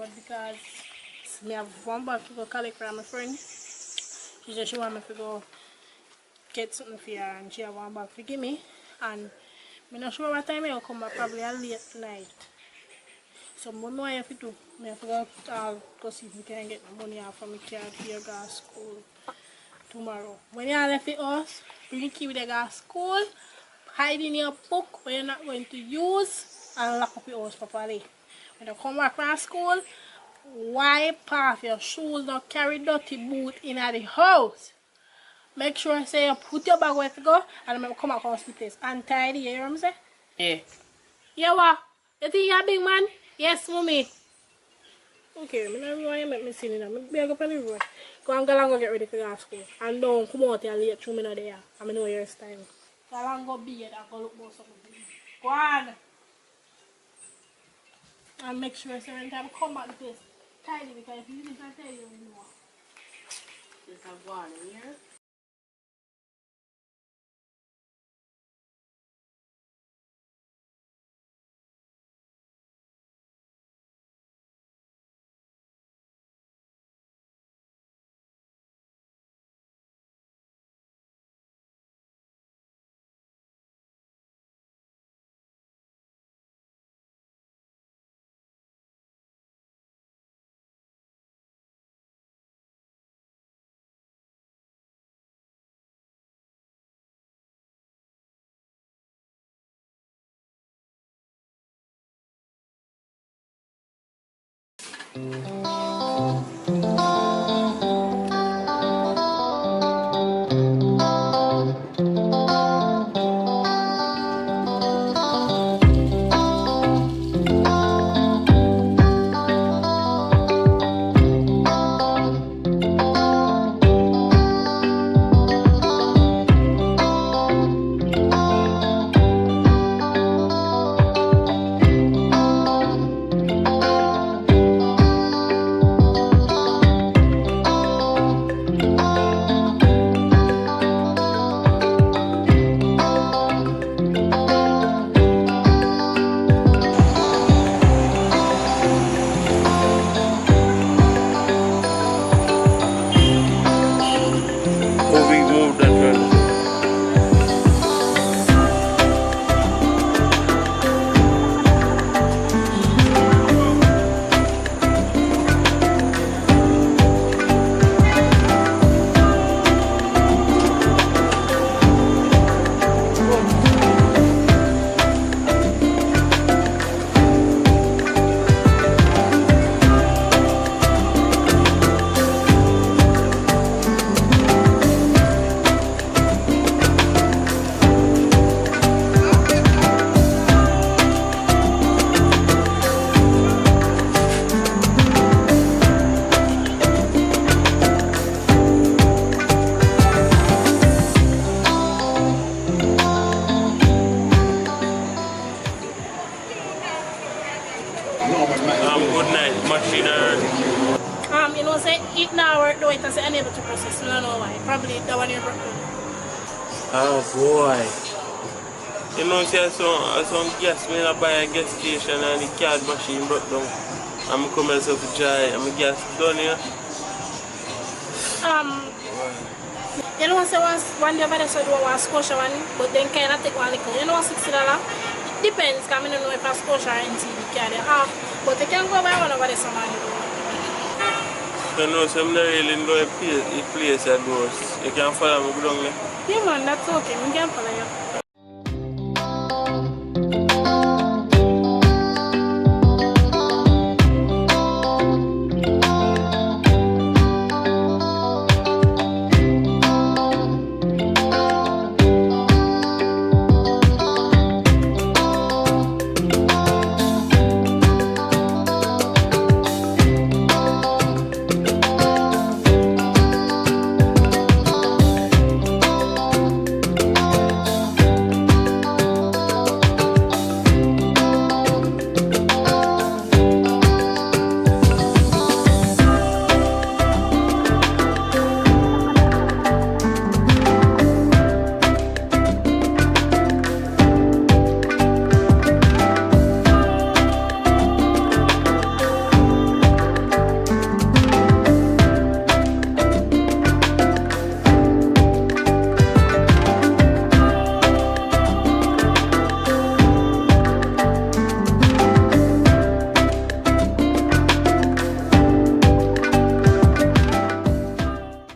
REUPLOAD because me have one bag to go collect from my friend. She said she want me to go get something for her and she have one bag to give me. And I'm not sure what time I will come back, probably late tonight. So I don't know what I have to do. I have to go see if we can get the money out from my card here go to school tomorrow. When you left the house, bring the key with you go to school, hide in your book where you're not going to use and lock up your house properly. When you come back from school, wipe off your shoes, don't carry dirty boot in the house. Make sure say you put your bag where to go and then come back house with this. And tidy, you hear what I'm saying? Yeah. Yeah, what? You think you're a big man? Yes, mommy. Okay, I don't know why you make me sit in there. I go up on the road. Go and go get ready for go to school. And don't come out here late through me not there. I know your style. Go and go be it and go look for something. Go on. And make sure so every time I come back to this tidy because if you didn't tell you anymore. Just have one here. Good night, machine already. You know, say it now work though, it is unable to process. I don't know why. Probably that one you're broken. Oh boy. You know, see, some gas, I buy a gas station and the card machine broke down. I'm coming myself to try, I'm gas done here. You know, say one day I saw one Scotia one, but then kind of take one little. You know, $60. Depends, because I don't know if I Scotia or NTV card they have. But you can go buy one over there some money. You know, so I'm not really know a place at those. You can follow me down there. Yeah man, that's okay. I can follow you.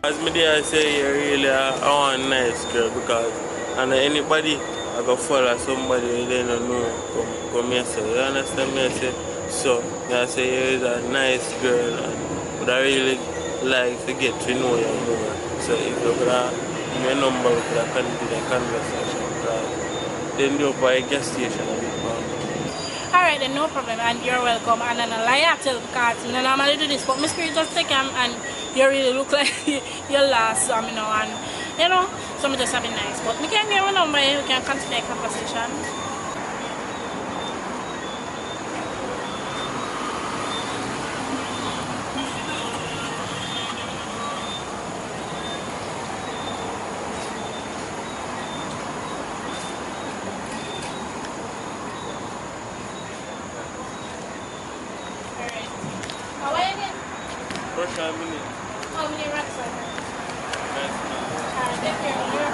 As me there say, you really are a nice girl because and anybody I go follow somebody who they don't know come here say, you understand me? I say, so I say you're a nice girl and would I really like to get to know you more. So if you could have your number, we could have continue the conversation because then do by a gas station a bit more. Alright then, no problem, and you're welcome. And then I lie tell because I normally do this, but my spirit just take him and you really look like you're last, you know, and you know, so I'm just having nice. But we can get one number, we can continue the conversation. Alright. How are you again? First time in it. How many racks are there? Nice man. Alright, take care of you.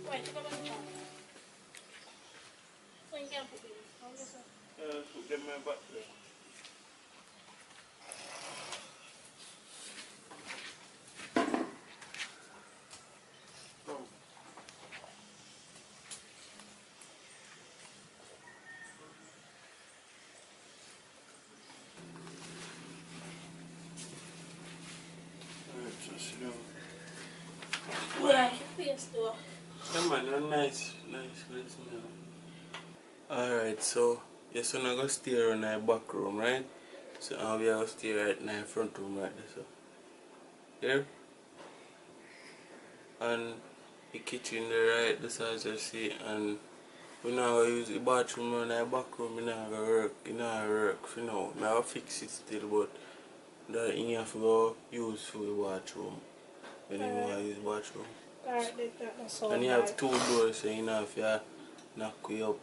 Wait, you come on the top. So you can put it. How is it? Put them in my back there. Well, I can face though. Yeah man, you're nice man. Alright, so your son are gonna stay around the back room, right? So we are gonna stay right now in front room right there, so. There? And the kitchen there right this as you see, and we now use the bathroom around the back room, you know work, you know. I will fix it still, but that you have to go use for the bathroom when you want to use the bathroom. Alright, that's all. And you have two doors, so you know if you knock you up,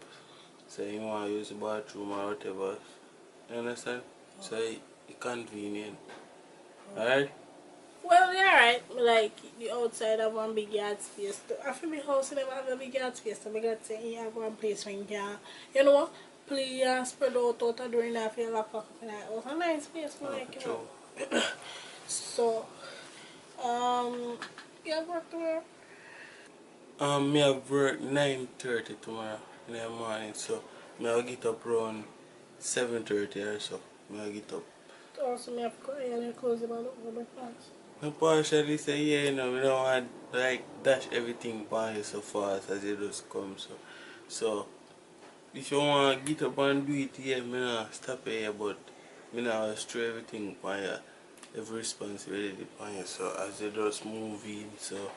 so you want to use the bathroom or whatever. You understand? So it's convenient. Alright? Well, yeah, right. Like the outside of one big yard space. I feel my house never have a big yard space, so I got to say you have one place when you can, you know, play and spread out of during that feel like up in that house. A nice place, like you know. So, you have work tomorrow? Me have work 9:30 tomorrow in the morning, so I will get up around 7:30 or so. I will get up. Also, me have to go and your clothes about over breakfast. I partially say, yeah, you know, we don't want to like dash everything upon you so fast as it just comes. So if you want to get up and do it, yeah, me not stop here, but me not stray everything upon you, every responsibility upon you. So as you just move in, so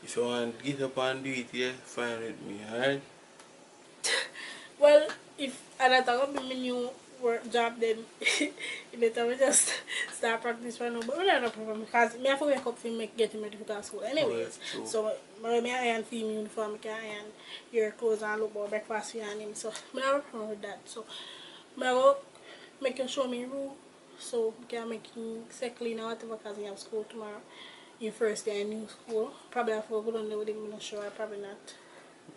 if you want to get up and do it, yeah, fine with me, alright? Well, if I don't talk about my new work job, then you better me just start practice right now. But we don't have a problem because me have to wake up to make getting ready for school anyways. Oh, so me iron for him uniform, I can iron your clothes and look about breakfast for him. So me have a problem with that. So me go make you show me room so we can make him say clean or whatever because he have school tomorrow. In first day in new school. Probably have to go down there with him, I'm not sure, probably not.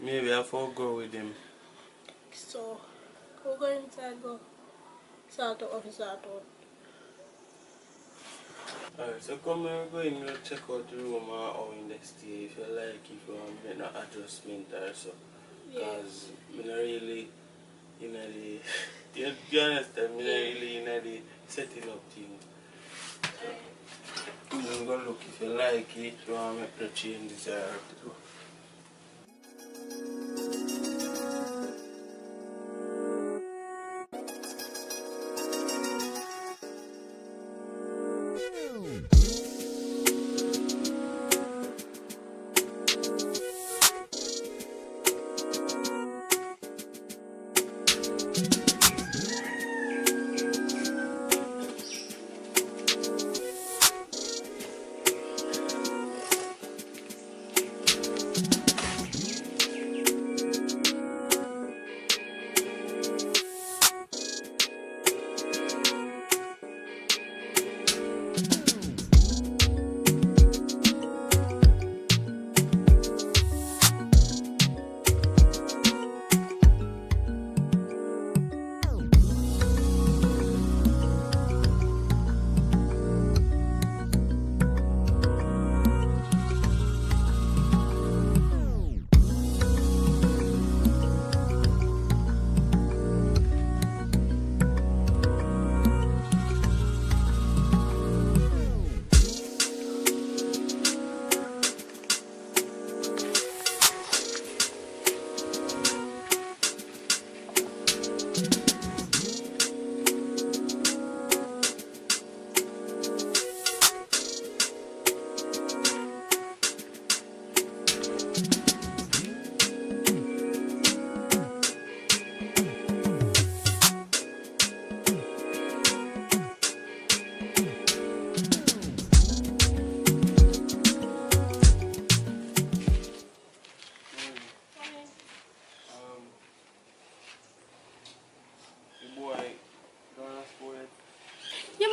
Maybe I have to go with him. So we'll go inside, go sort out office sort out. Alright, so come here, go in and check out the room or how in the stay if you like, if you want to make an adjustment or so. Because I'm not really in the, you understand, I'm not really in the setting up thing. I'm going to look if you like it, if you want to make the changes or have to do.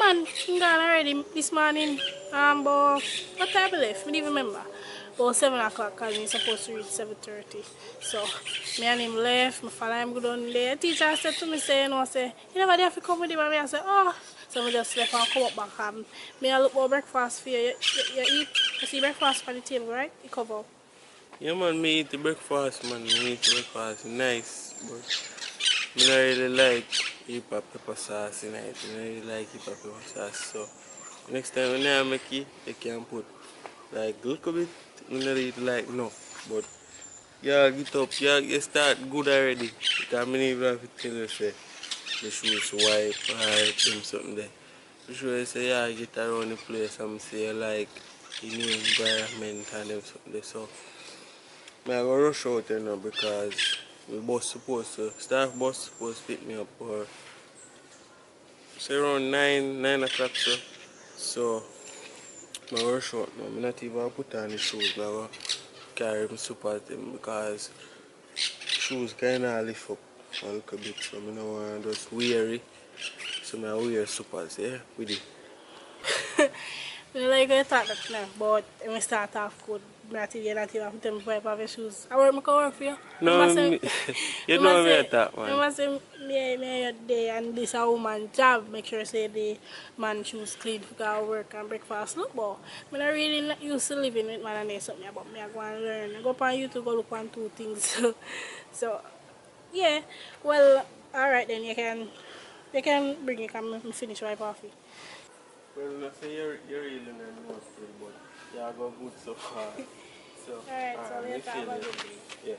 man, I'm gone already this morning. But what time I left? I don't even remember. About 7 o'clock because I'm supposed to reach 7:30. So, me and him left, I follow him go down there. The teacher said to me, say, you know, say, you never have to come with him. And I said, oh. So I just left and come up back home. Me I look for breakfast for you. You eat? You see breakfast on the table, right? You cover. Yeah, man, me eat the breakfast, man. Me eat the breakfast. Nice, but I don't really like hip hop pepper sauce in it. I don't really like hip hop pepper sauce. So, next time when I make it, you can put like a little bit. I don't eat like no. But yeah, get up. Yeah, you start good already. Because I don't even have to tell you, say, the shoes wipe or them something there. The shoes say, yeah, get around the place and say, like, the new environment and them something there. So, I go rush out you know because the bus supposed to staff bus supposed to pick me up or say around 9 o'clock so I rush out now. I'm not even put on the shoes, I go carry my super them because shoes kinda lift up a little bit so I don't want to just weary. So I wear suppers, yeah, with it. I like to talk that now, but when we start off good, not even have to tell me if I have your shoes. I can work for you. No, Say, you know me at that I man. must say, me there and this a woman job, make sure say the man shoes clean for our work and breakfast. Look, but I don't really not used to living with man and there's something about me. I go and learn. I go up on YouTube, go look on two things. So, yeah, well, alright then, you can bring it, come finish my coffee. Well, I say you're really not know still, but you have got good so far. So, Alright, so me later, feel have a it. good day. Yeah.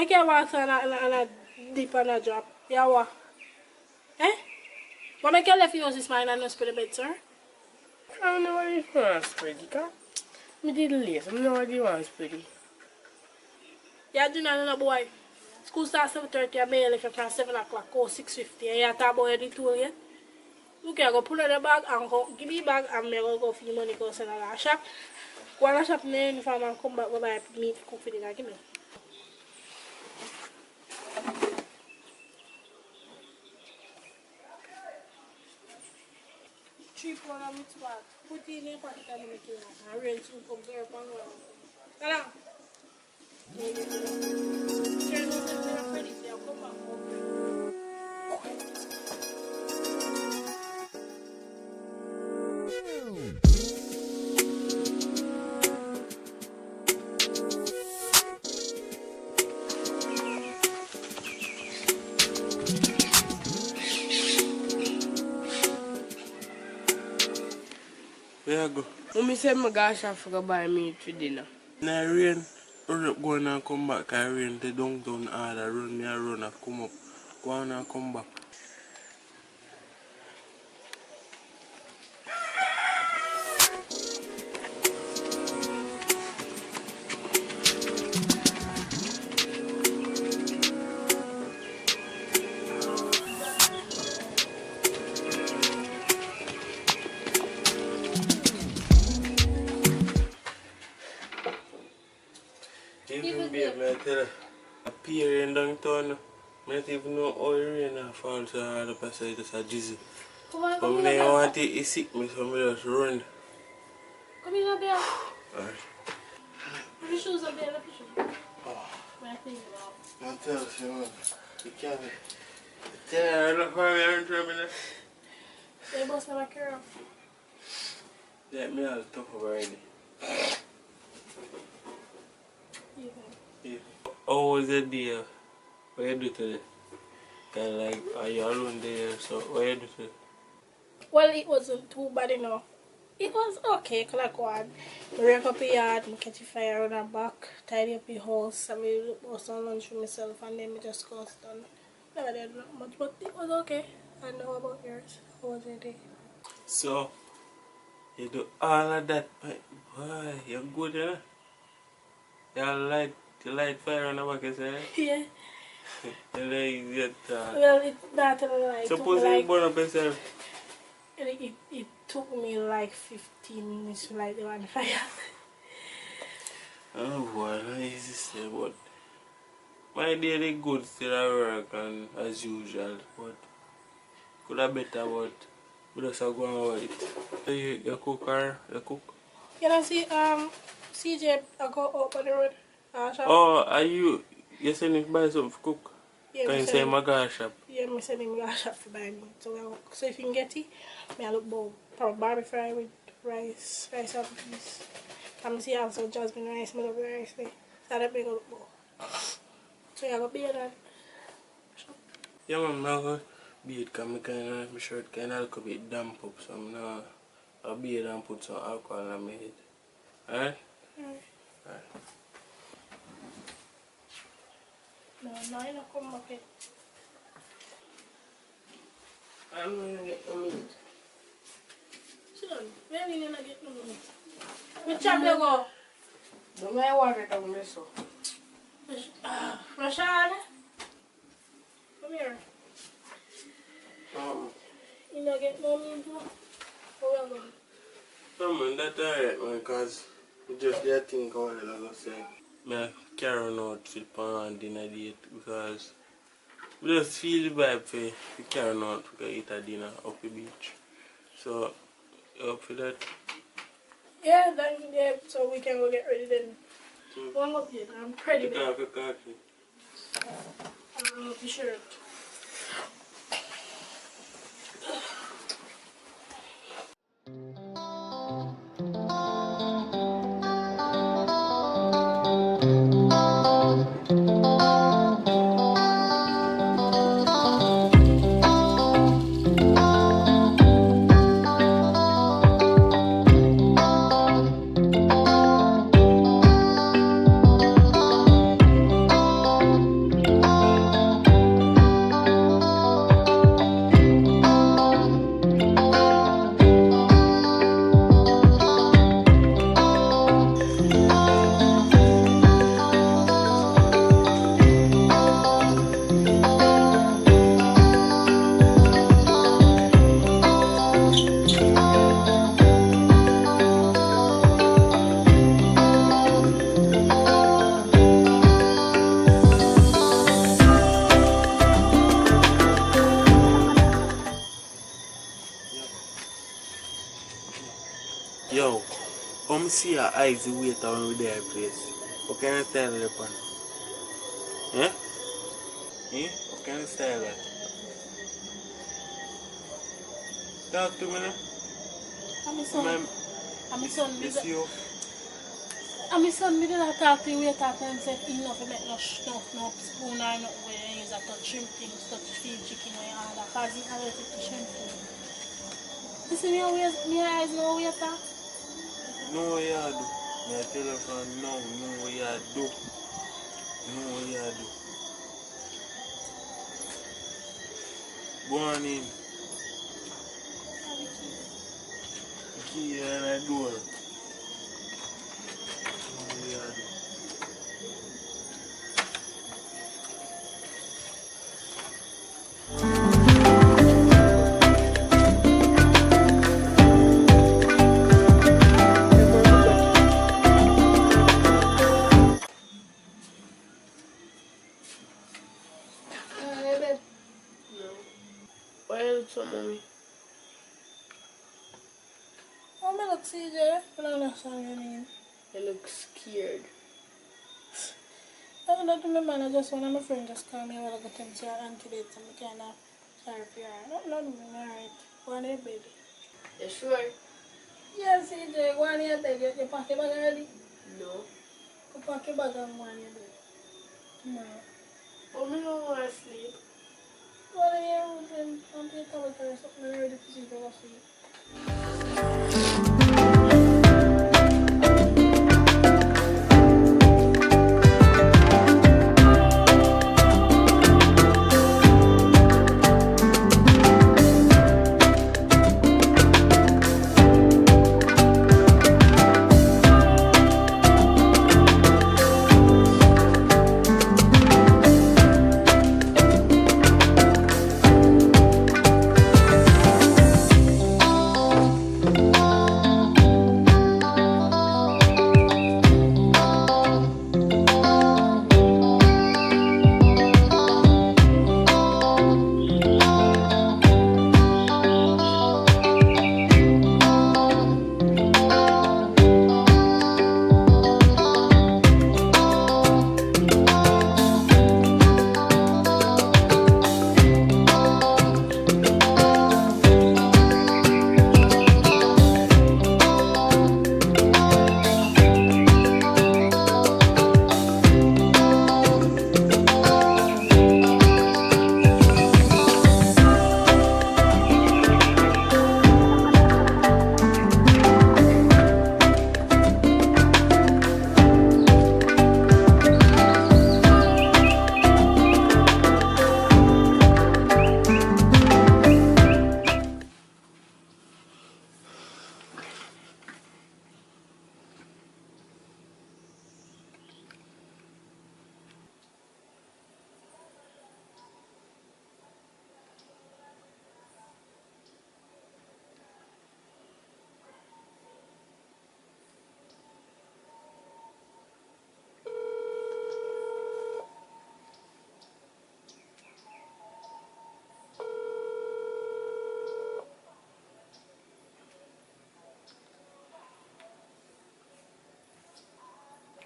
make you walk on a dip and a drop. Yeah, what? Eh? What make you left you this mine and not spread the bed, sir? I don't know what you want to spread it, huh? I did late. I don't know what you want to spread it. Yeah, do not know, boy. School starts 7:30, I may leave you from 7 o'clock or 6:50. And you talk about the tool yet? Look, I go pull out the bag and go give me bag and I go for the money go send a shop. Go on a shop in the uniform and come back and buy meat cook for the guy. Give me. Three pound of meat bag. Put it in your pocket and make it out. And rinse it from there upon one. Come on. Turn it to the pretty so I'll come back home. Where I go? Mommy said my gosh, I forgot to buy meat for dinner. Now rain, hurry up, go on and come back. I rain, the downtown order, run me a run and come up. Go on and come back. Even babe, I tell you, appear in downtown, I don't even know how it rain falls so hard up aside, it's a drizzle. But I don't want to eat sick, so I just run. Come here, Bill. Alright. Put your shoes up there, let me show you. Oh, My thing is out. I tell you, man, you can't. Tell you, look for me and trouble. They bust my curl. Let me all tough already. Yeah. How was the day? What you do today? Kind of like, are you alone there? So, what you do today? Well, it wasn't too bad enough. It was okay, cause like one, I wake up the yard, I catch a fire on the back, tidy up the house, and we do some lunch for myself, and then we just go done. Never did not much, but it was okay. I know about yours. How was your day? So, you do all of that, boy, you're good, huh? You light fire on the back, you say? Yeah. You like get Well, it's not like. suppose you burn up yourself. It took me like 15 minutes to light the one fire. Oh boy, not easy to say, but my daily good still at work and as usual, but could have better, but we just go on with it. So you cook or you cook? You know, see, CJ, I go up on the road. Shop. Oh, are you sending to buy something to cook? Yeah, Can you say my gas shop? Yeah, I'm sending my shop to buy me. So if you can get it, I look bowl. Probably barbie fry with rice and peas. I'm see also jasmine rice, I love the rice there. So that big look bowl. So I go be that. Yeah, man, I go beat because my shirt kind of look a bit damp up, so I'm gonna beat and put some alcohol on my head. Alright? Alright. No, you don't come back yet. I'm going to get the meat. Sit down. Where are you going to get the meat? Which chap you go? Don't make water down there, so. Rashad? Come here. You don't get no meat, no? Oh, well, No man, that's alright man, cause just that thing how I go say. I carry on out with pan dinner date because we just feel the vibe for carry on out to eat a dinner up the beach. So you up for that? yeah, then, yeah, so we can go get ready then. One up here, I'm ready. You can't cook coffee. I'm not sure. Yo, come see your eyes the waiter when we there place. What kind of style they on? Eh? Eh? What kind of style that? Talk to me now. I'm my son. I'm my son. This you. I'm my son. Me did not talk to you. We talk to him. Say enough. He make no spoon or nothing. Where he use a touch shrimp things, touch feed chicken or other. Cause he allergic to shrimp food. You see me eyes no waiter. No what you do. Me tell you from now. No what you do. No what you do. Go on in. Key and I door. No what you do. No. Why you look so mommy? Oh, me look CJ. I don't understand your name. You look scared. I don't know to my man. I just one of my friends just called me a while ago. Tell me she had antidotes and I kind of sorry for her. No, alright. Go on there, baby. You sure? Yeah, CJ. Go on here, bed. You pack your bag already? No. Go pack your bag and go on your bed. Tomorrow. Oh, me don't want to sleep. Go on your room and take a towel or something ready to see if you go sleep.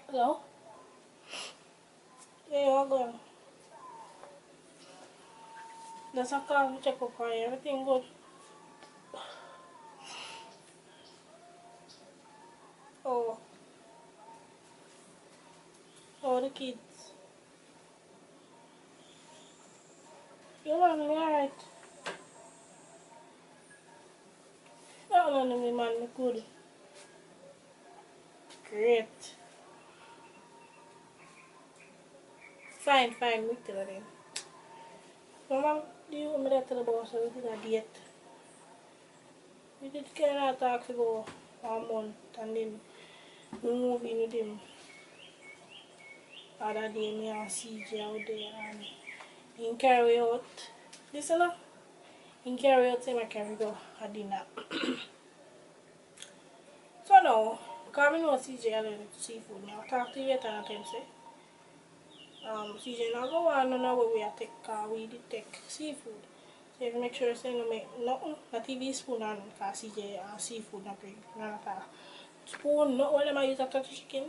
Hello? Yeah, you're good. That's a call to check up on you. Everything good? Oh. Oh, the kids. You're not alright. No, man, me good. Great. Fine, we tell them. Mama, do you want me to tell the boss that we did a date? We did kind of talk ago 1 month and then we moved in with him. Other day, me and CJ out there and he carry out. Listen up. He carry out him, I carry go a dinner. So now, because I know CJ allergic to seafood, I'll talk to you later and tell you, say, CJ now go on none of where we take, we did take seafood. So you make sure you don't make nothing, not even spoon and CJ and seafood not bring. None at all. Spoon, not what them I use to touch chicken.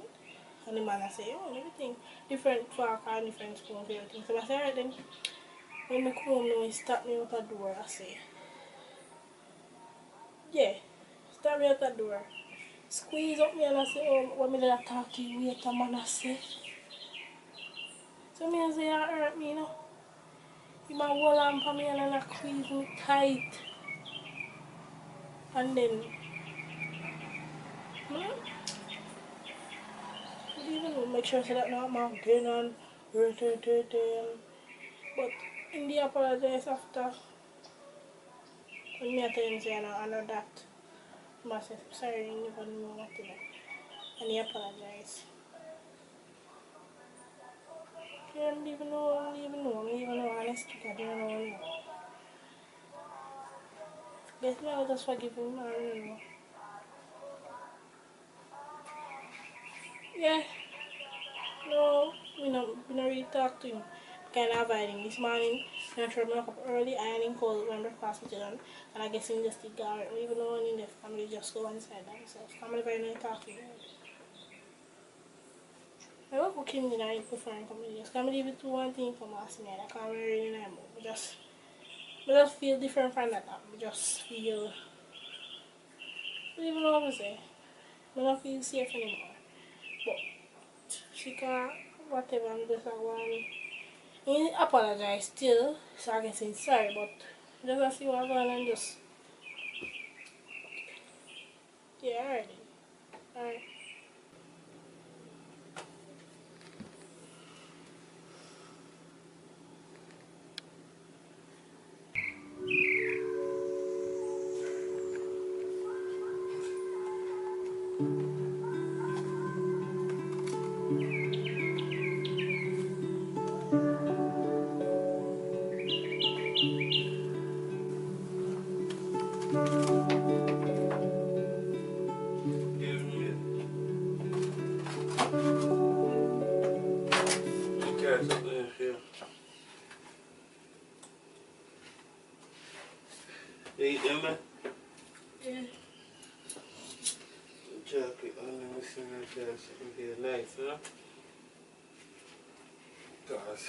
And the man I say, oh, everything. Different fork and different spoon for everything. So I say, alright then, when I come home now, he stop me out the door, I say, yeah, stop me out the door. Squeeze up me and I say, oh, what me did I talk to you, wait a man I say. So me I say, you hurt me, you know. You might hold on for me and I squeeze me tight. And then, even make sure so that not my again and but in the apologize after when me I tell him say I know that. I say sorry, you never know what to do. And he apologize. I don't even know, honest to God, I don't know. Guess me, I'll just forgive him, I don't know. Yeah, no, we not really talk to him. Kind of avoiding this morning. I'm sure I woke up early, ironing cold when breakfast was done. And I guess in just the garden, even though in the family just go inside themselves. Family very not talk to me. I work cooking dinner, I prefer comedy. Just come leave it to one thing for last night. I can't really remember. I just feel different from that. I just feel, I don't even know what to say. I don't feel safe anymore. But she can't, whatever, I'm just like one. He apologized still, so I can say sorry, but just see what's going on and just, yeah, alright. Alright. You eat them, man? Yeah. Chocolate on them, something here nice, you know? Because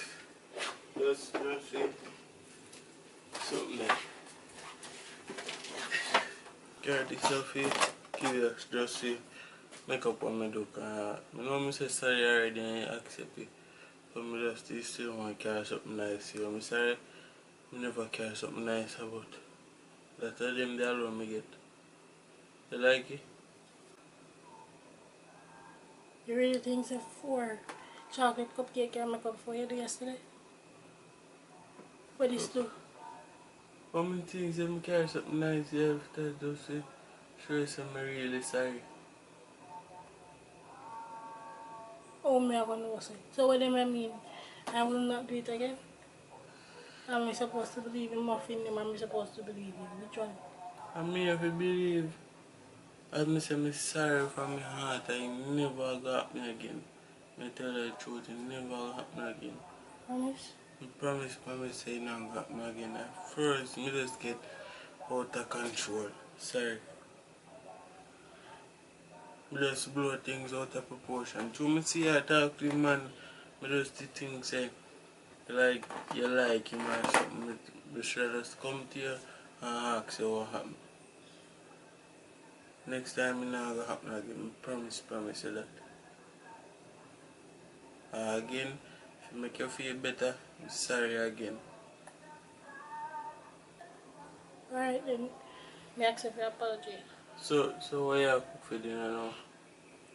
just see something there. Get this off here, give you just see make up on me do. I know I say sorry already and you accept it. But I just still want to carry something nice. You know, I'm sorry, I never carry something nice about that. Of them the alone me get. You like it? You really think that 4 chocolate cupcake can make up for you yesterday? What is do? How many things that I carry something nice yeah, after just say, sure I'm really sorry. Oh, me I gonna know say. So what do I mean? I will not do it again? Am I supposed to believe in muffin him? Am I supposed to believe in which one? I may have to believe, as I say, I'm sorry from my heart, I never got me again. I tell you the truth, it never got me again. Promise? I promise, say it never got me again. At first, me just get out of control. Sorry. Me just blow things out of proportion. Through me see I talk to him, man, me just think say, like, you like him or something. Me should just come to you and ask you what happened. Next time it not gonna happen again. Promise you that. Again, if it make you feel better, I'm sorry again. Alright then. Me accept your apology. So what you cook for dinner now?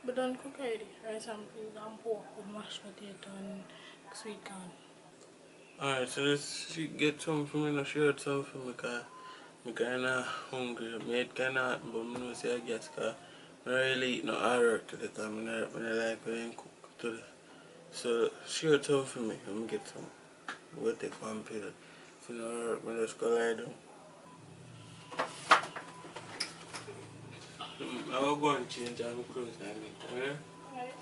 But don't cook already. Rice and peas and pork with mashed potato and sweet corn. Alright, so let's get some for me, no share some for me, cause I'm kinda hungry. My head kinda hot, but I know say I guess, cause I don't really eat no hard today, cause I don't like when I cook today. So share some for me, let me get some. We'll take one pill. If you don't hurt, I just go lie down. I will go and change all my clothes and everything, alright? Right.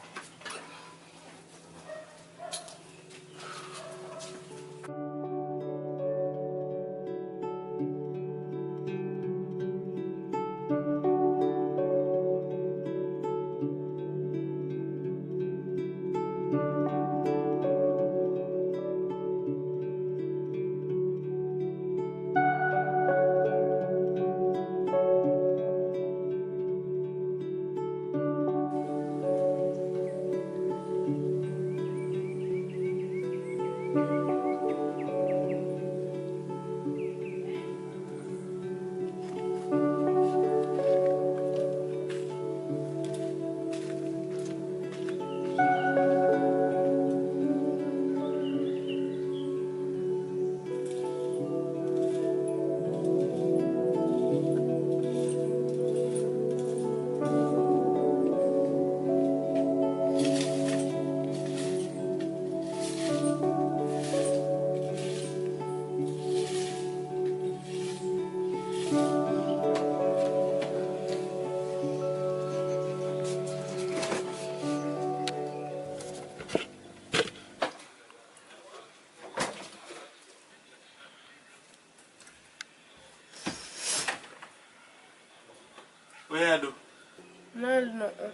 No, nothing.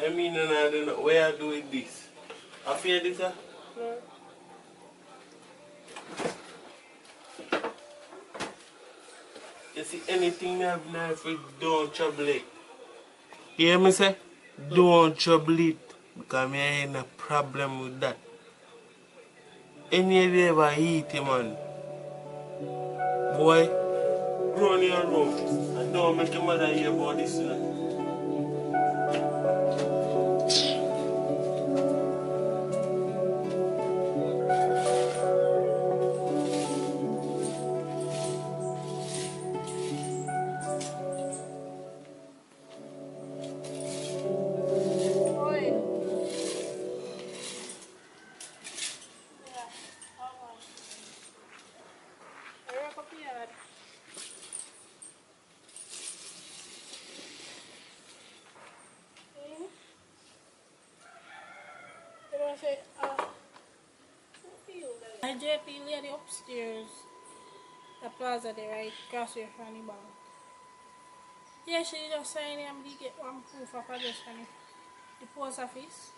I mean, and I don't know where I do with this. I feel this, No. You see, anything me have knife with, don't trouble it. You hear me say? Don't trouble it. Because me ain't a problem with that. Any day ever eat it, man. Boy, run your room. And don't make your mother hear about this, you know. Oi. Yeah, hold on. Hurry up here. Hmm? You know what I say? My JP lady upstairs, the plaza there, right? Across here from the bank. Yeah, she just signed him to get one proof of address from the post office.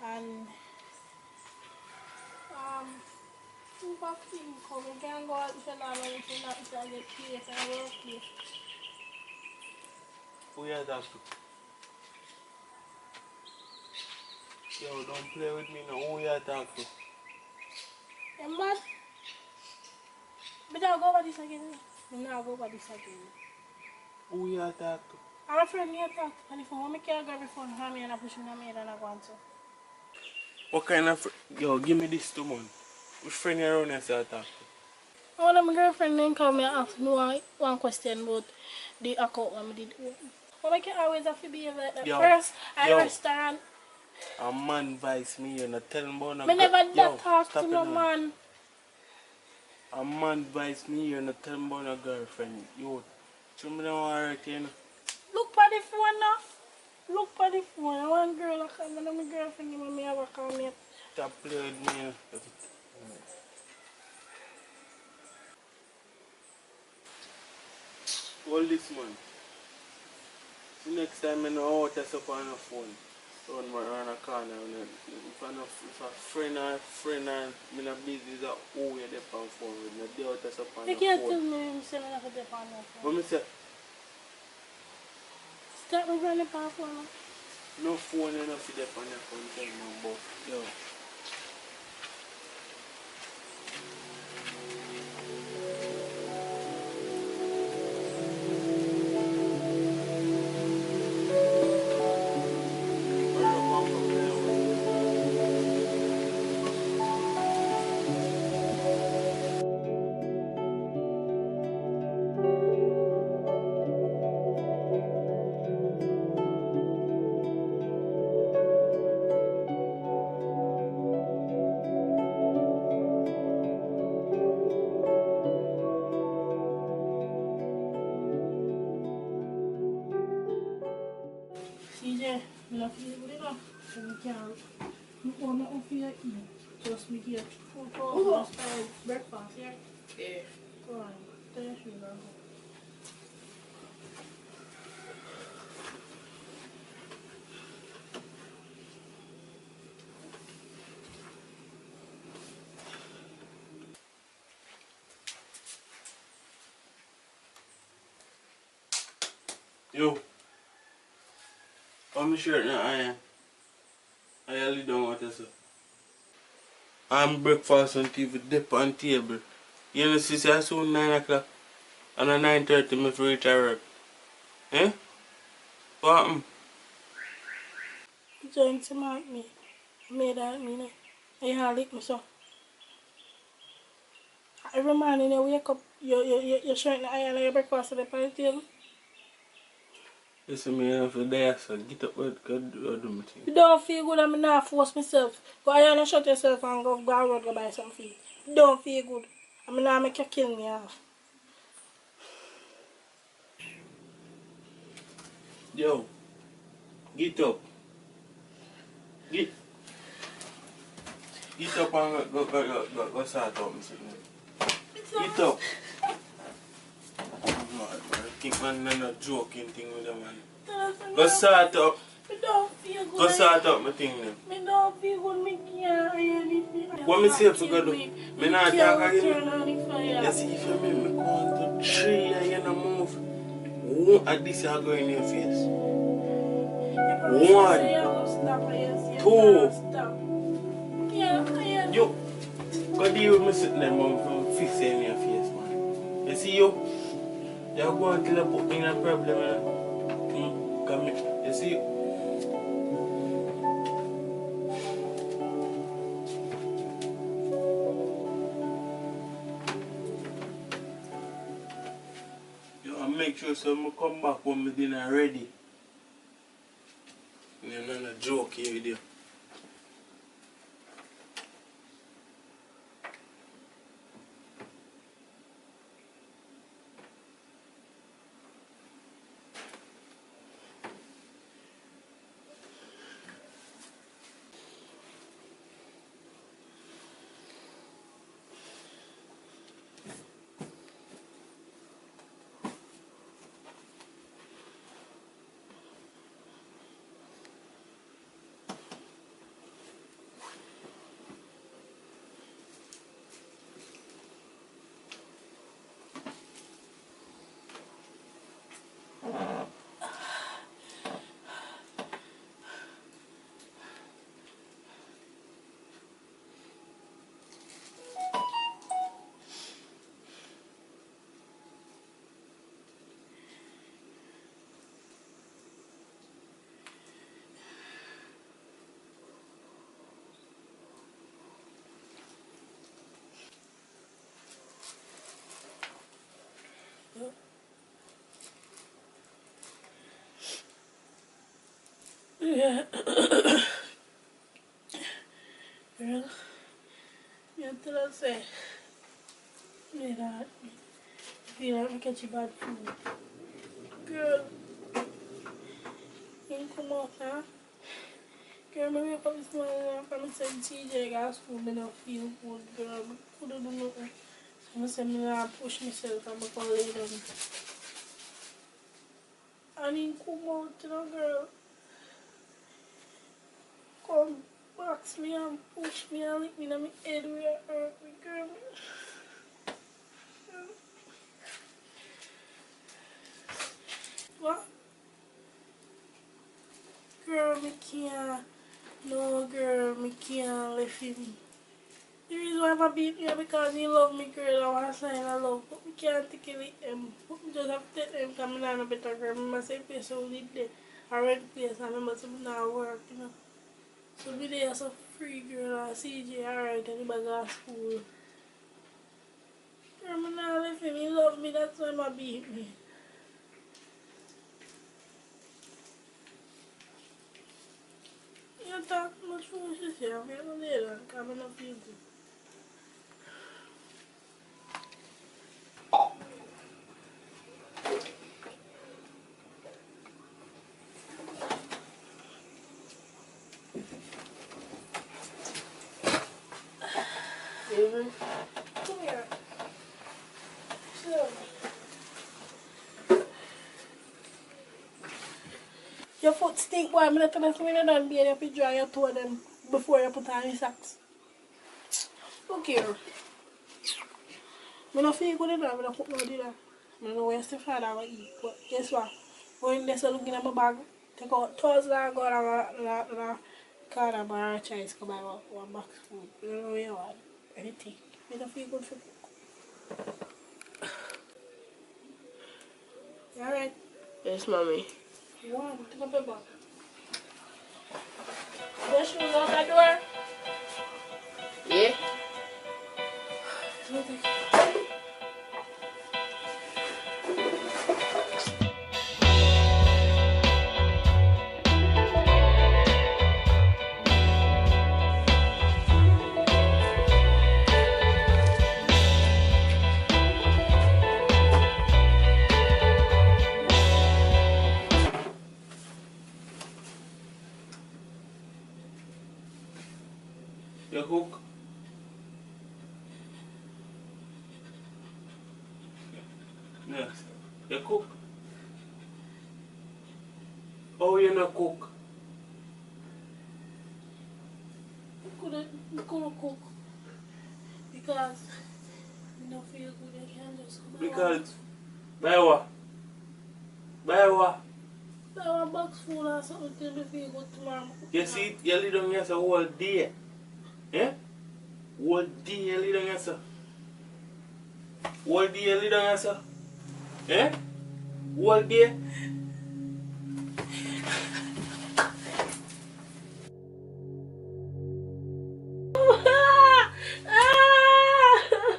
And proof of income. You can go out if you're not going to not get paid for the workplace. Who you talk to? Yo, don't play with me now. Who you talk to? And mad? But I'll go over this again. I'll go over this again. Who you talk to? I'm afraid me to talk on the phone. I can't grab the phone from me and I push in the maid and I go on to. What kind of yo, give me this too, man. Which friend you around here say I talk to? One of my girlfriend then called me and asked me one question about the account when I did open. But I can always have to behave like that. Yo, First, I yo. restaurant. A man vice me, you not tell him about no Me never yo, talk stop to it no now. man. A man vice me, you not tell him about no girlfriend. Yo, show me no alright, you know. Look for the phone now. Look for the phone. One girl I call me, my girlfriend, me have a call me. Stop playing with me, you know. Hold this, man. The next time I know how to up on a phone. Around a corner. If a friend and me not busy, is a who you there on phone with. No doubt that's up on You the can't tell phone. me I'm selling off a dip on my phone. What me say? Start me running the phone. No phone enough for dip on your phone. Tell me about. Yo. CJ, me not feel good enough. So we can't. Me want nothing for you eat. Just me get food for us for breakfast, yeah? Yeah. Go on. Tell your sugar. Yo. I'm shirt now, I really don't want to say. I'm breakfast on TV, dip on table. You know, see, I soon 9 o'clock. And at 9:30, me for reach work. Eh? What happened? You trying to mark me. I made that me now. You can't lick me so. Every morning you wake up, you're showing the iron and your breakfast on the table. Listen, me, if you're there, so get up with God do my thing. You don't feel good, I'm not force myself. Go ahead and shut yourself and go out go buy some food. You don't feel good. I'm not make you kill me off. Yo, get up. Get up and go start out, Mr. Get up. I'm not, man. think man not joking thing with them man. Listen, Go sort up. I don't feel good. Go sort up my thing then. I don't feel good. I can't really. What me say if you go do? Me not talk again. Turn on the fire. You see if you make me go on to 3 and you not move. One at this I go in your face. 1, 2. Yeah. Yo, go deal with me sitting there from fix in your face man. You see you? You're going to put me in a problem man. Come here. You see you? Make sure so I come back when my dinner ready. You're not a joke here with you. Yeah. Girl, you tell us say, me that feel like I catch bad food. Girl, you come out now. Girl, me wake up this morning and I said TJ gas food, me not feel good. Girl, I couldn't do nothing. So I said me not push myself and I can lay down. And he come out, you know, girl. Come box me and push me and lick me in my head where it hurt me, girl. What? Girl, me can't. No, girl, me can't leave him. The reason why I beat me is because he love me, girl. I want to sign a love. But me can't take it with him. But me just have to take him because I'm not a better girl. I must say place who live there. I rent place and I must not work, you know. So be there so free, girl. And CJ alright and he back at school. Girl, me not leave him. He love me. That's why he beat me. You talk much for what you say. I'm going to lay down because I don't feel good. Come here. So, your foot stink, boy. I'm not going to swing it down there. You have to dry your toe them before you put on your socks. Look here. I don't feel good enough. I don't put no dinner. I don't know where Stefan I will eat. But guess what? When they start looking at my bag, take out $1,000 and go to the corner bar or choice to buy one box food. I don't know where you want. Anything. I don't feel good for cook. You alright? Yes, mommy. You want to take up your bag? Your shoes out that door? Yeah? So take it. You cook? Yes. You cook? How you not cook? I couldn't cook because I don't feel good. I can't just come Because, buy what? Buy what? buy one box full or something till me feel good tomorrow. You see, you lay down here so whole day. Eh? Whole day you lay down here so. Whole day you lay down here so. Eh? Whole day.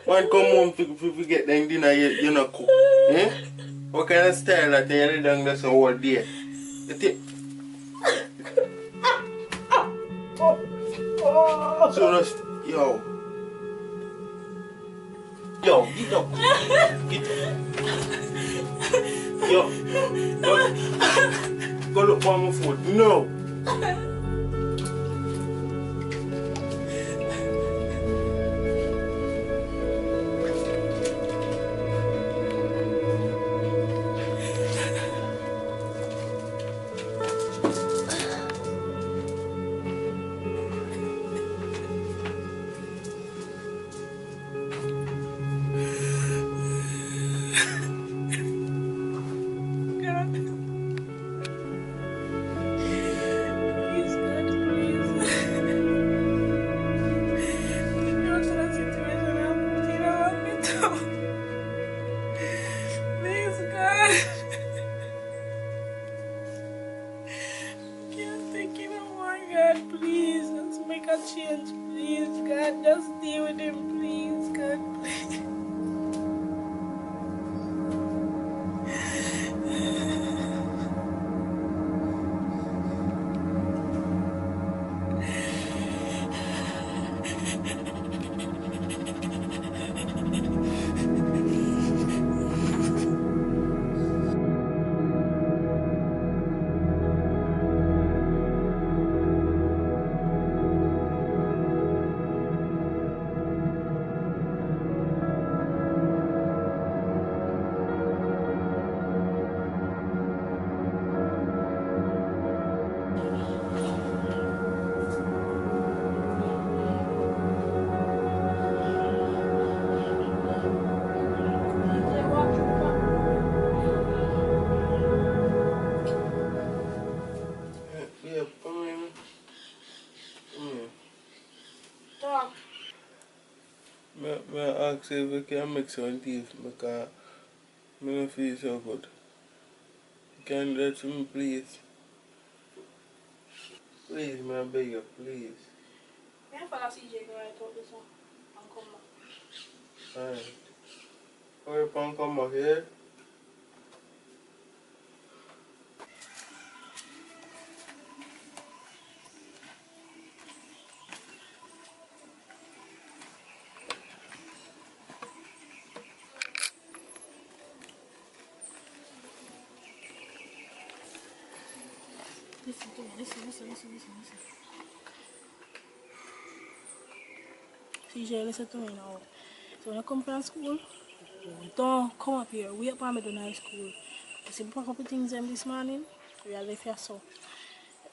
Man come home if you get them dinner you not cook. Eh? What kind of style that you lay down there so whole day? You think? So that's, yo. Yo, get up. Get up. Yo. Go look for my food. No. Please, God, please. If you're to that situation, I'm putting on me too. Please, God. Can't take it no more, God. Please, let's make a change. Please, God, just deal with him. Please, God, please. Yeah, come here. Talk. May I ask if we can make some tea because I don't feel so good. Can you do that to me, please? Please, man, I beg you, please. May I follow CJ go right out this one and come back? Alright. Hurry up and come back here. Listen to me, listen. CJ, listen to me now. So when I come from school, don't come up here. Wait for me to high school. I see pack up the things them this morning. We are left here so.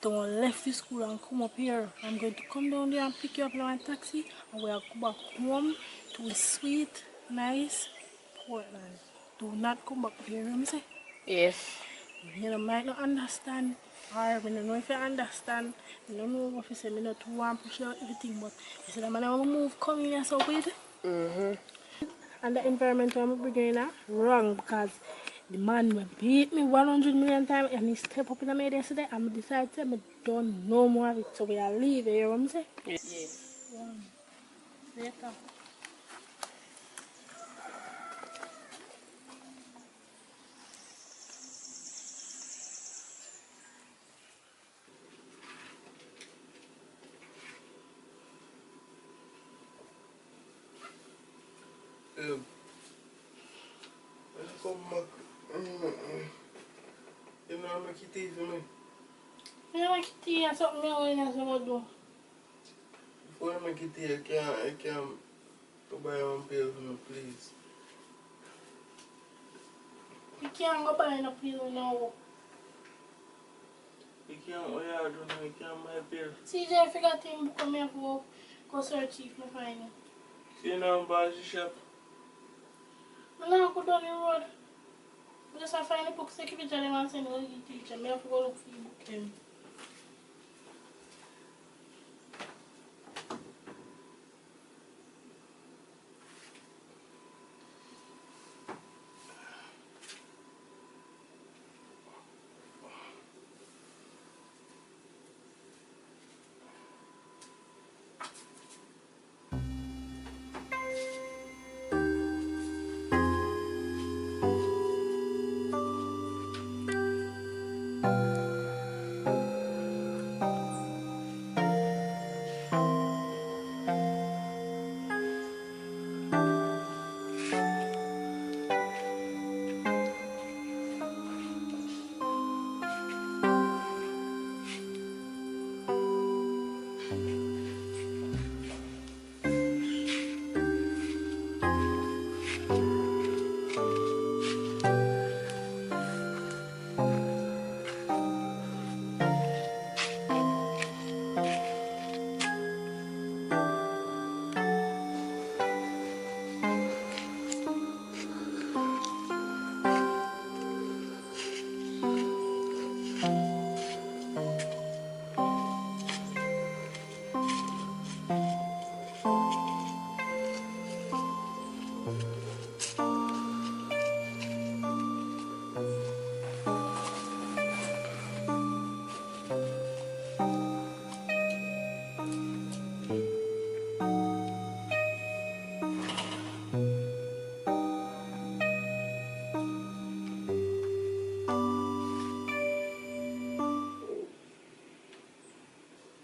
Don't left the school and come up here. I'm going to come down there and pick you up in my taxi and we'll go back home to a sweet, nice Portland. Do not come back up here, you know what I'm saying? Yes. You know, might not understand, or I don't know if you understand. I don't know if you say me not to want to push out everything, but you said I'm gonna move coming here so with. And the environment I'm bringing in wrong because the man will beat me 100 million times and he step up in the media yesterday and I decided to don't know more of it. So we are leaving, you know what I'm saying? Yes. Later. Let's come back. You know, make it easy for me. You know, like tea and something else I'm going to do. Before I make it tea, I can go buy one pill for me, please. You can't go buy no pill now. can't, what you do now? You can't buy bill. CJ, if you got him, come here for go search if you find him. See you now, boss, the shop. I now go down the road. Just I find the books, take a picture of them and send it to the teacher. I have to go look for the book them.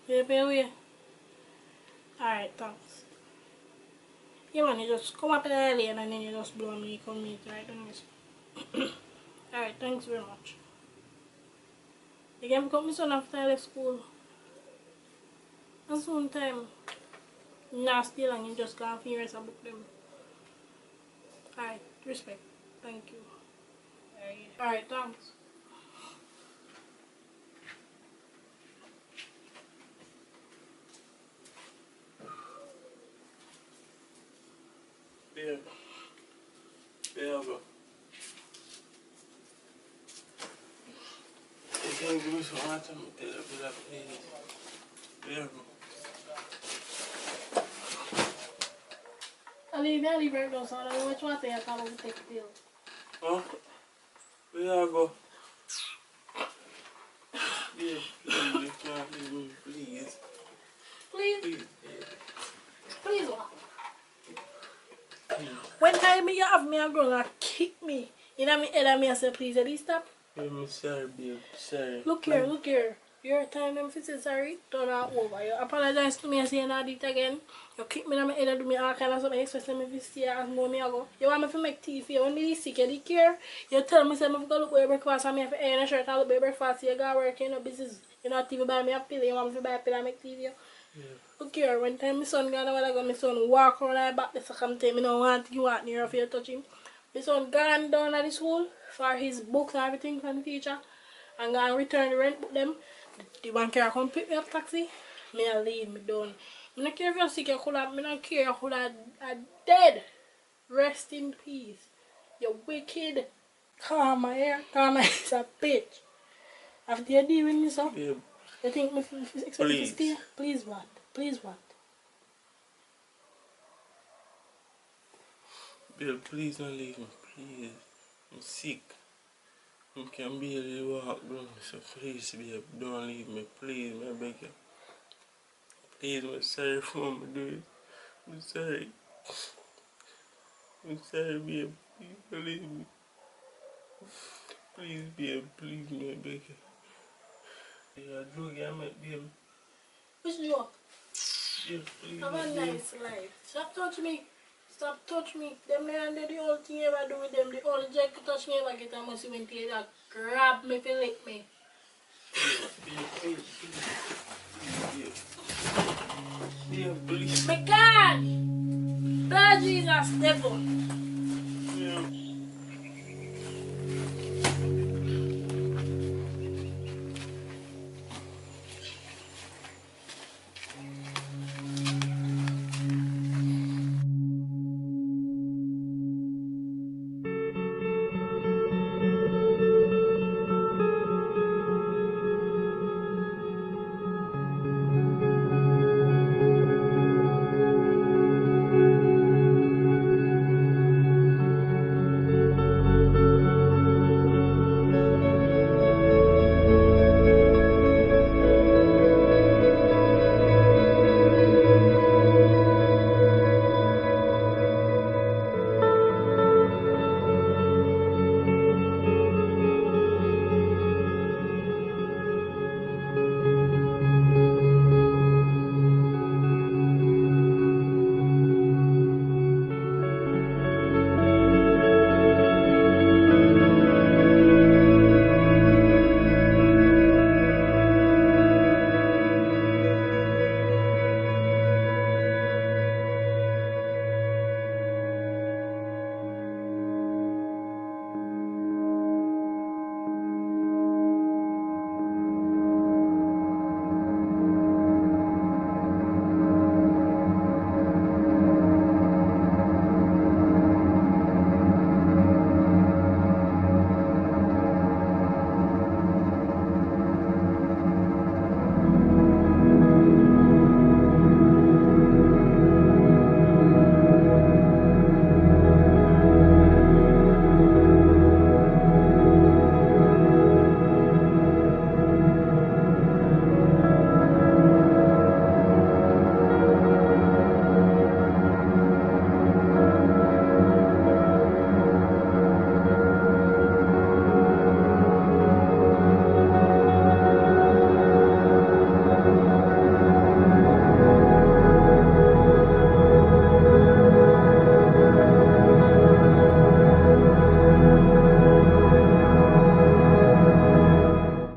Baby, alright, thanks. Yeah, man, you just come up in the lane and then you just blow me, come meet right on this. Alright, thanks very much. You can pick up my son after I left school. And soon time, not still and you just go for years and book them. Alright, respect. Thank you. Alright, thanks. Babe. Babe. You can give me some water, please. Babe. I leave right now, so I don't know which water you can take the pill. Huh? Where you go? Babe, please, you can't leave me, please. Please? Please, Please what? please. When time you have me, I'm going to kick me. You know me head and me I say, please, at least stop. I'm sorry, babe. Sorry. Look here. Your time them fi say sorry, turn out over. You apologize to me and say you not do it again. You kick me in my head and do me all kind of something, especially me fi stay and more me ago. You want me to make tea for you. When me sick, you care. You tell me say me go look for breakfast and me have to iron a shirt and look for breakfast. You go work, you know business. You not even buy me a pill. You want me to buy a pill and make tea for you. Yeah. Look here, when time my son gone a while ago, my son walk around my back the second time. I don't want you out near if you touch him. My son gone down at the school for his books and everything from the teacher. And gone return the rent book them. The one car come pick me up taxi. Me a leave me down. I don't care if you're sick, you could have, I don't care you could have dead. Rest in peace. You wicked. Karma here. Karma is a bitch. After you deal with me, so. Babe. You think me expect me to stay? Please what? Please what? Babe, please don't leave me, please. I'm sick. I can barely walk down, so please, babe, don't leave me, please, I beg you. Please, I'm sorry for what I'm doing. I'm sorry. I'm sorry, babe. Please don't leave me. Please, babe, please, I beg you. Yeah, drug you make, babe. Which joke? Yeah, please, Have a babe. nice life. Stop touch me. Stop touch me. Them there and the only thing you ever do with them, the only jack touch me ever get a must when they that grab me for lick me. Babe, please. My God! Lord Jesus, devil.